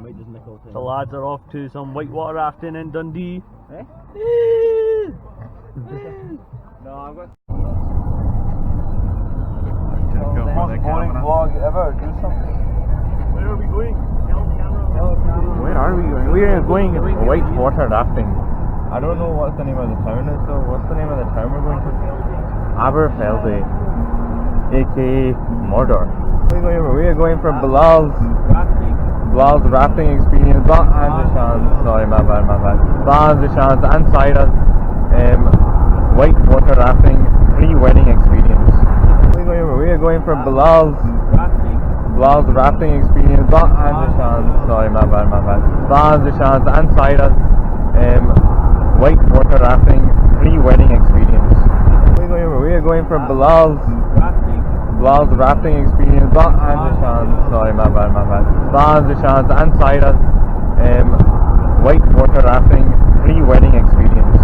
The lads are off to some whitewater rafting in Dundee. Eh? No, I've got... Most boring vlog ever. Do something. Where are we going? Where are we going? We are going whitewater rafting. I don't know what the name of the town is though. What's the name of the town we're going to? Aberfeldy, aka Mordor. We are going for Bilal's rafting experience. Sorry, my bad. Bilal's and Sida's whitewater rafting pre-wedding experience. We are going for Bilal's rafting experience. Sorry, my bad. Bilal's and Sida's whitewater rafting pre-wedding experience. We are going for Bilal's rafting experience. Sorry, my bad. Bilal's and Sida's whitewater rafting pre-wedding experience.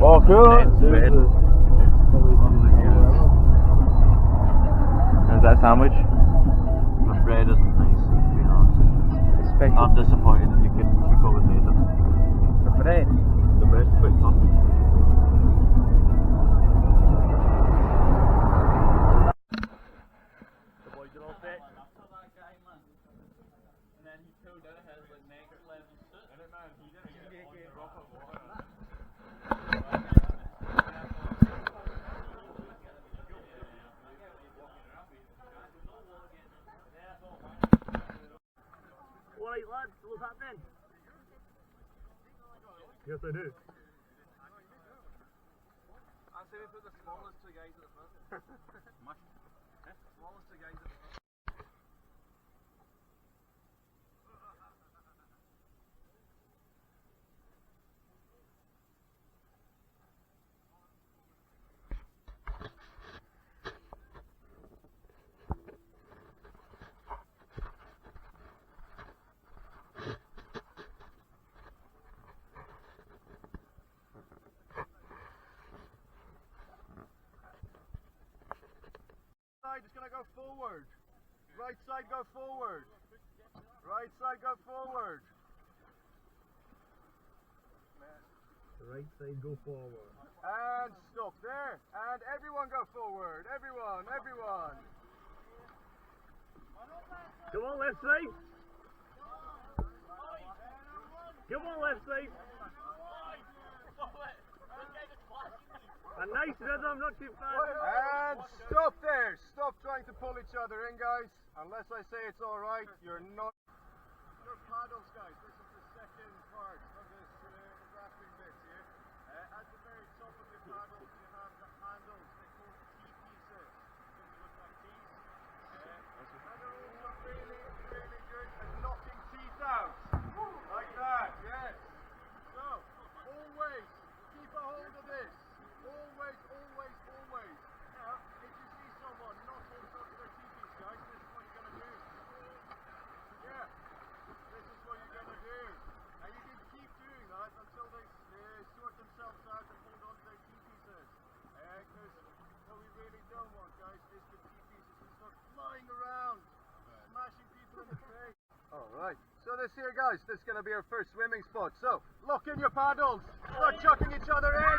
Oh, cool. How's that sandwich? The bread isn't nice, to be honest. I'm disappointed that you couldn't made it. The bread? The bread's quite tough. The boys are all set. And then he pulled out his mega level suit. And it, man, he didn't get a drop of water. Alright lads, what's happening? Yes I do. I say we put the smallest two guys at the front. Much? Smallest two guys at the front. Just gonna go forward. Right side go forward. Right side go forward. The right side go forward. And stop there. And everyone go forward. Everyone. Come on left side. Come on left side. A nice rhythm, not too fast. And stop there. Stop trying to pull each other in, guys. Unless I say it's alright, you're not. Your paddles, guys. This is the second part of this rafting bit here. At the very top of your paddles, you have the handles. They're called T-pieces. They look like T's. And they're also really, really good at knocking teeth out. Like that, yes. So, always keep a hold of this. Always. Now, if you see someone not hold on to their teepees, guys, this is what you're going to do. Yeah, this is what you're going to do. And you can keep doing that until they sort themselves out and hold on to their teepieces. Because what we really don't want, guys, is the teepieces to start flying around, smashing people in the face. Alright, so this here, guys, this is going to be our first swimming spot. So, lock in your paddles, start chucking each other in.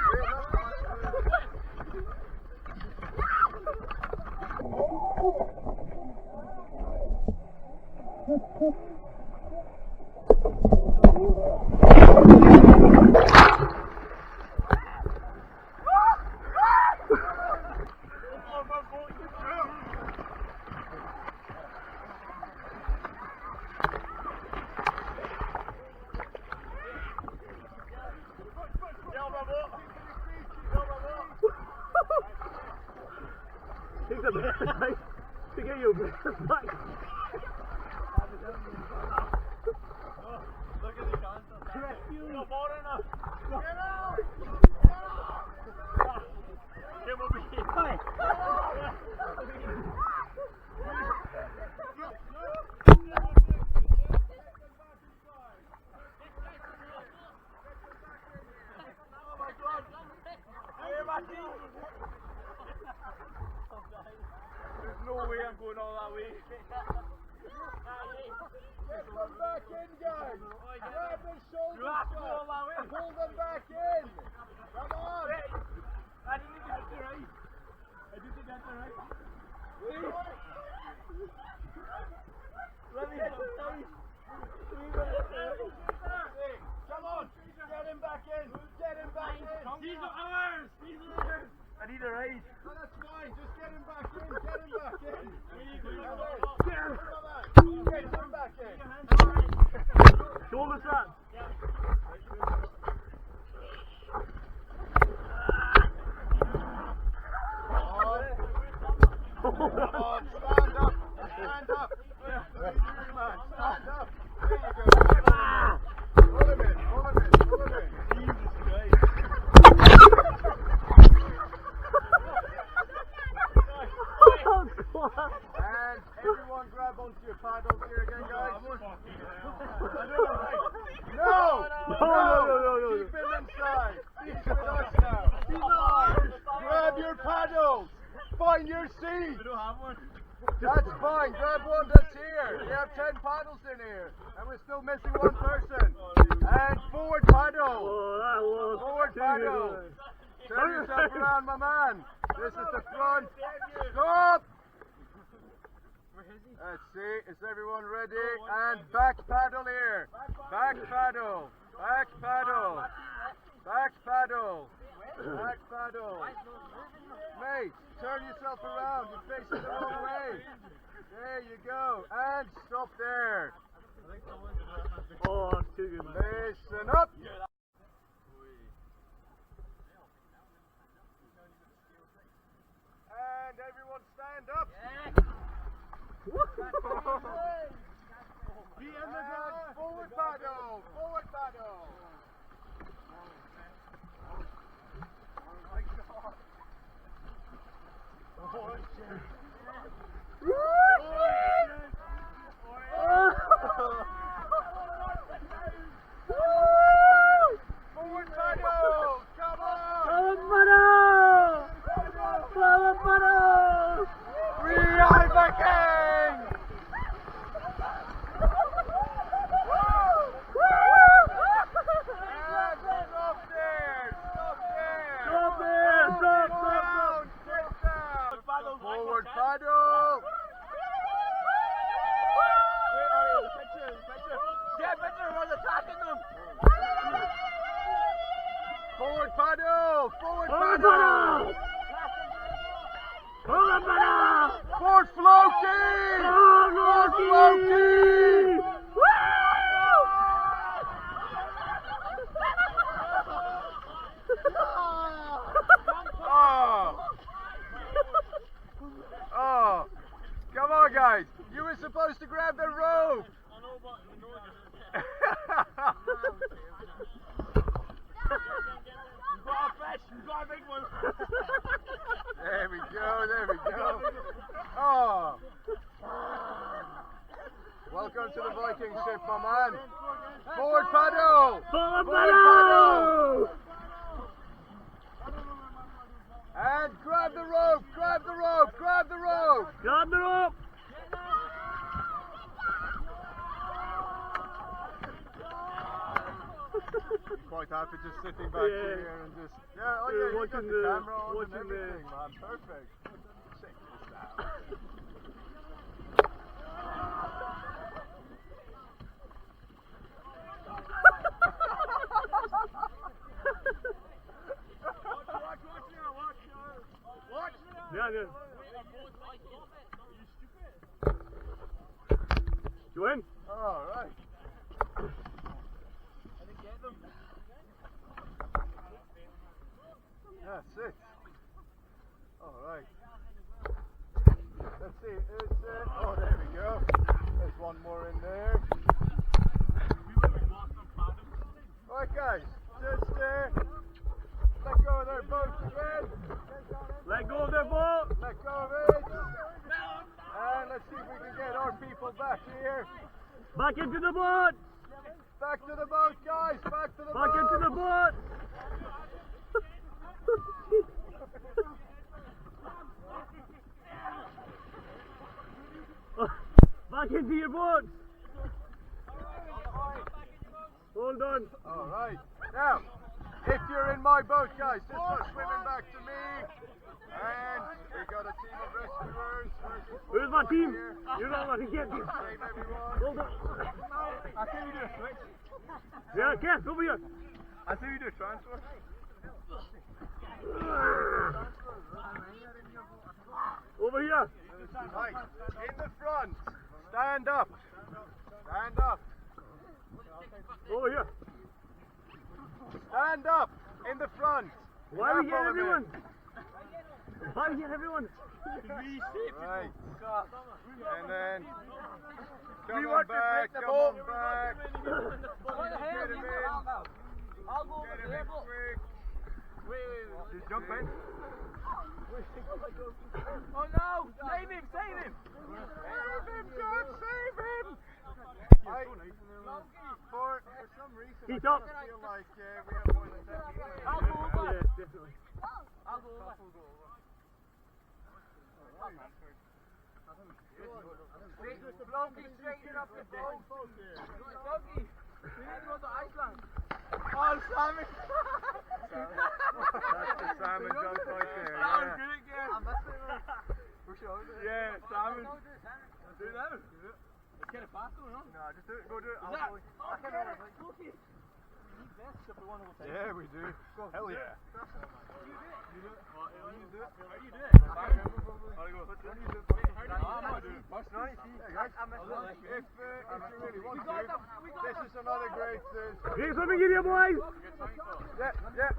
Take the best, right? To get your best back. Look at the concept. No more enough. Get out! Get over here. There's no way I'm going all that way. Get them back in, guys! Grab their shoulders, all guys! that way. Pull them back in! Come on! I didn't think that's the right. I didn't think that's the right. Let me hit the face. Come on! Get him back in! Get him back in! These are ours! These are ours! I need a raise. No, that's fine. Just get him back in. Get him back in. Get him back in. Shoulder strap. Come on, stand up. Stand up. Man, stand up. There you go. Pull him in. Pull him in. Pull him in. Jesus Christ. And everyone grab onto your paddles here again, guys. No! No! Keep him inside. He's with us now. Grab your paddles. Find your seat. We don't have one. That's fine. Grab one that's here. We have 10 paddles in here. And we're still missing one person. And forward paddle. Oh, that was Forward paddle. Turn yourself around, my man. This is the front. Stop! Let's see. Is everyone ready? And back paddle here. Back paddle. Back paddle. Back paddle. Back paddle. Mate, turn yourself around. You're facing the wrong way. There you go. And stop there. Oh, that's too good, man. Listen up. And everyone stand up. Be in the ground. Forward paddle. Forward paddle. Forward paddle. Come on. We are the king. Stop there. Stop down. Sit down. Forward paddle. Forward paddle. Forward paddle. Forward floating. Forward floating. Oh, come on, guys. You were supposed to grab the rope. There we go, there we go. Oh. Welcome to the Viking ship, my man. Forward paddle. Forward paddle. And grab the rope, grab the rope, grab the rope. Grab the rope. Quite happy just sitting back here and just you got the camera on and everything, man. Perfect. Check this out. Watch. Yeah, good. You in? All right. That's it. All right. Let's see, oh, there we go. There's one more in there. Alright guys, just let go of their boats again. Let go of their boat. Let go of it. And let's see if we can get our people back here. Back into the boat. Back to the boat, guys. Back to the boat. Back into the boat. Back into your boat. Hold on. Alright. Now, if you're in my boat, guys, just start swimming back to me. And we got a team of rescuers. Where's my team? You're not going to get me. Save everyone. Hold on. I see you do a switch. Yeah, Cass, over here. I see you do a transfer. Over here. Right, in the front. Stand up. Stand up. Over here. Stand up in the front. Why are we getting everyone? Why are we getting everyone? Right. And then come on back, come on back. Get him in. I'll go Get over him there, in but quick. wait. Just jump in. Oh no! Save him! Save him! Save him, John, save him! For some reason, Heat I up. feel like we have more than 10 people. I'll go over. Yes, definitely. I'll go over. Blokey, straighten up the boat. Blokey, we need to go to Iceland. Oh, salmon! That's the salmon jump right there. Salmon, Yeah. do it again. Yeah, salmon. Do it now. Let's get it faster, no? No, just do it. Go do it. Is that? Oh, get it. Blokey. We need vests if we want to go take. Yeah, we do. Hell yeah. You do it. You do it. How do you do it? How do you do it? How do you do it? If you really want to, this is another great. Here's what we give you, boys. Yeah, yeah.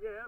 Yeah,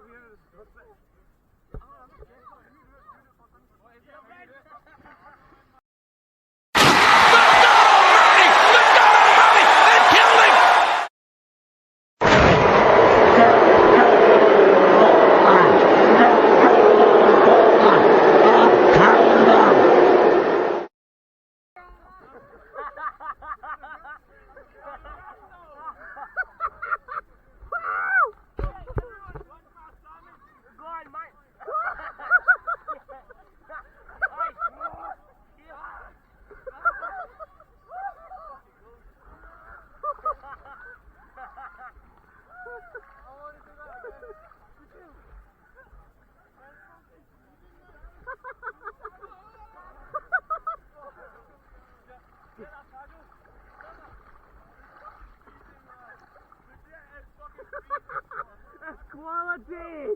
That's quality.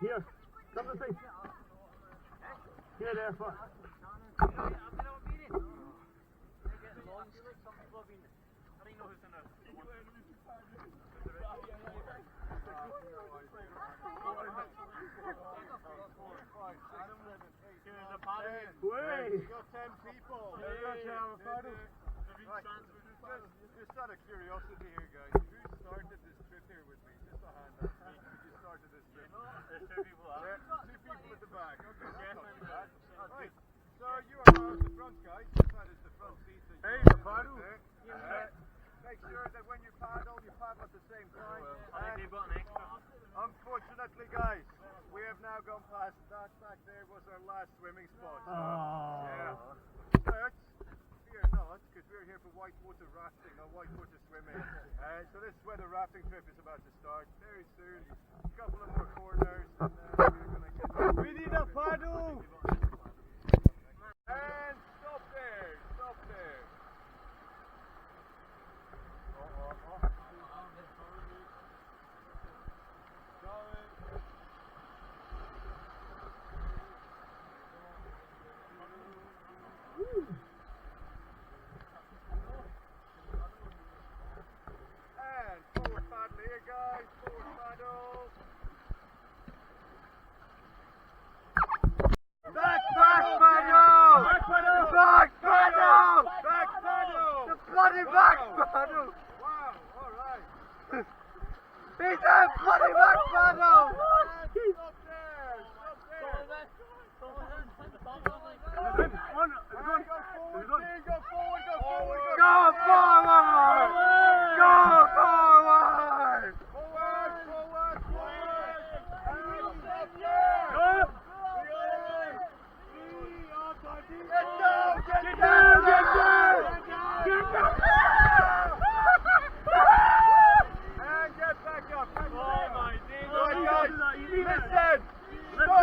Here, come to see. Here, there, fuck. Hey, we got 10 people. Just out of curiosity here, guys, who started this trip here with me? Just a hand up. Who started this trip? the front, guys. That is the front seat. Hey, the paddle. Make sure that when you paddle at the same time. Unfortunately, guys, we have now gone past that. Back there was our last swimming spot. Yeah. But fear not, because we're here for whitewater rafting, not whitewater swimming. So this is where the rafting trip is about to start very soon. A couple of more corners, and we're gonna get. We need a paddle. And stop there. Stop there. And forward paddle here, guys. Forward paddle. Back paddle! Back paddle! Back paddle! Back paddle! The bloody back paddle! Wow, alright. He's a bloody back paddle! Stop there! Stop there! Go forward! Go forward! Go forward! Go forward! Forward! Forward! Forward! And stop there! Get down! Get down! Get down! Get down! And get back up! Oh my days! Right, guys! Listen! Stop!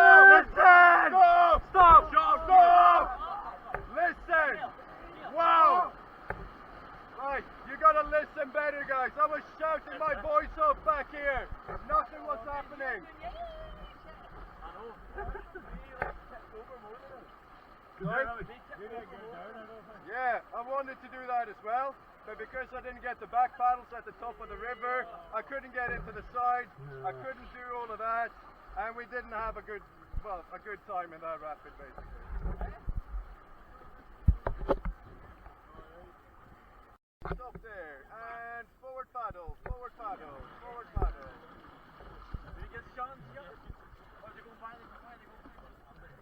Stop! Stop! Stop! Listen! Wow! Right, you gotta listen better, guys. I was shouting my voice off back here. Nothing was happening. Yeah, I wanted to do that as well, but because I didn't get the back paddles at the top of the river, I couldn't get into the side. I couldn't do all of that, and we didn't have a good time in that rapid, basically. Stop there, and forward paddle, forward paddle, forward paddle. Did you get Sean?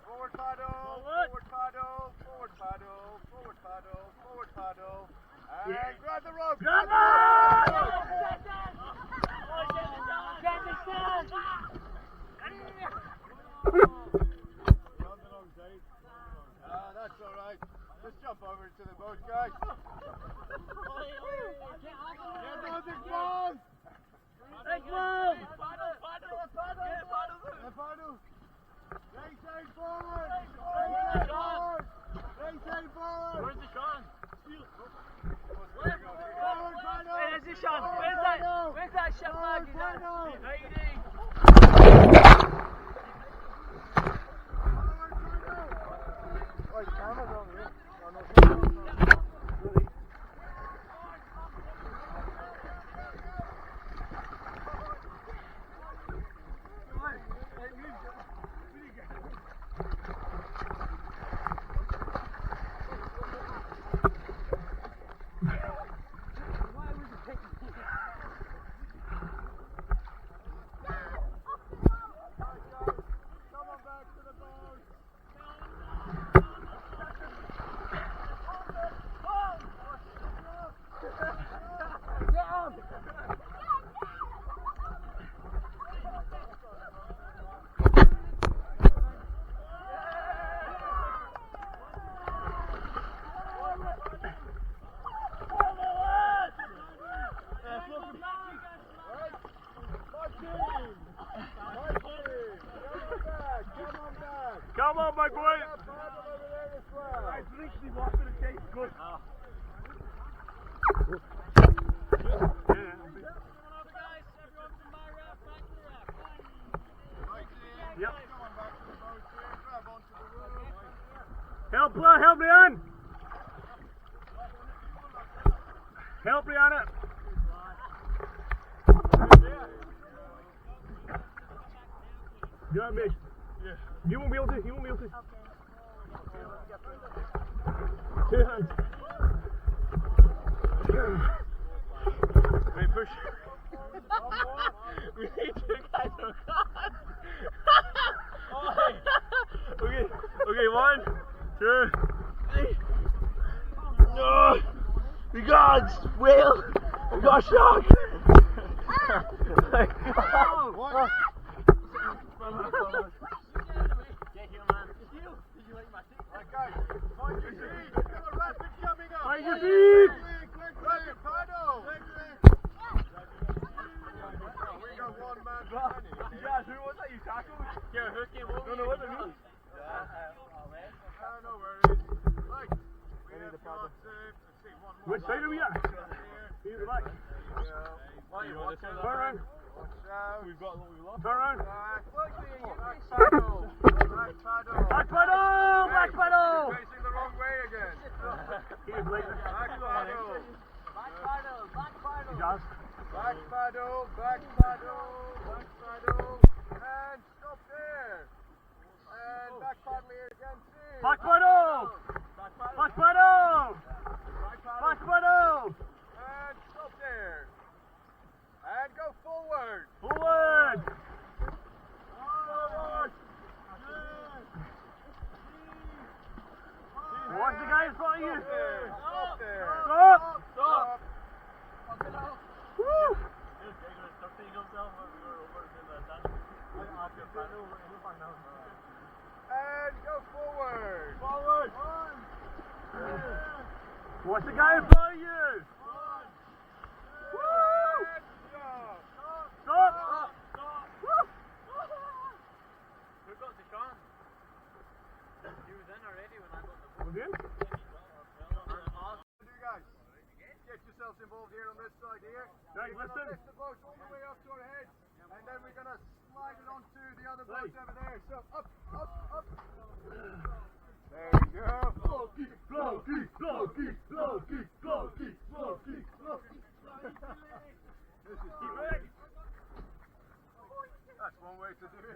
Forward paddle, forward paddle, forward paddle, forward paddle, forward paddle, and grab the rope! Grab the rope! That's alright. Just jump over to the boat, guys. Get on the boat! Big move! Paddle! Right side forward! Right side forward! Right side forward! Where's the Sean? Forward paddle! Where's the Sean? Where's that Sean flag? He's hiding! Right, camera's on here. Come on, my boy! I literally walked to the gate. Good. Yep. Help, help Leon! Help Leanna! Good, Mitch. Yeah. You won't be able to. You won't be able to. Okay. 2 hands. Wait, push. We need 2 guys on God. Okay. Okay, 1, 2. Oh, we got a whale. We got a shark. Find your feet! Grab your paddle! We got one man running. Yeah, who was that you tackled? Yeah, who came over? Don't know what it means. No worries. Right, we have got, let's see, one more. Which side are we at? Here. Here, back. Turn around. Watch out. We've got what we lost. Turn around. Back paddle. Back paddle. Back pedal! Back pedal! You're facing the wrong way again. Here's later. Back paddle. Back paddle, back paddle. He does. Back paddle, back paddle, back paddle, and stop there. And back paddle here again too. Back pedal! Back pedal! Back pedal! And stop there. And go forward. Forward! Forward. Watch the guy in front of you. Stop there. Stop! Stop. Woo! And go forward. Forward! Watch the guy in front of you. Woo! And stop. Stop! Woo! Who got the gun? He was in already when I got the boat. Okay. What do you guys? Get yourselves involved here on this side here. Right, We're gonna listen. lift the boat all the way up to our head, and then we're gonna slide it onto the other boat over there. So up, up, up. There we go. Floki, floki, floki, floki, floki, floki, floki. This is keep it. That's one way to do it.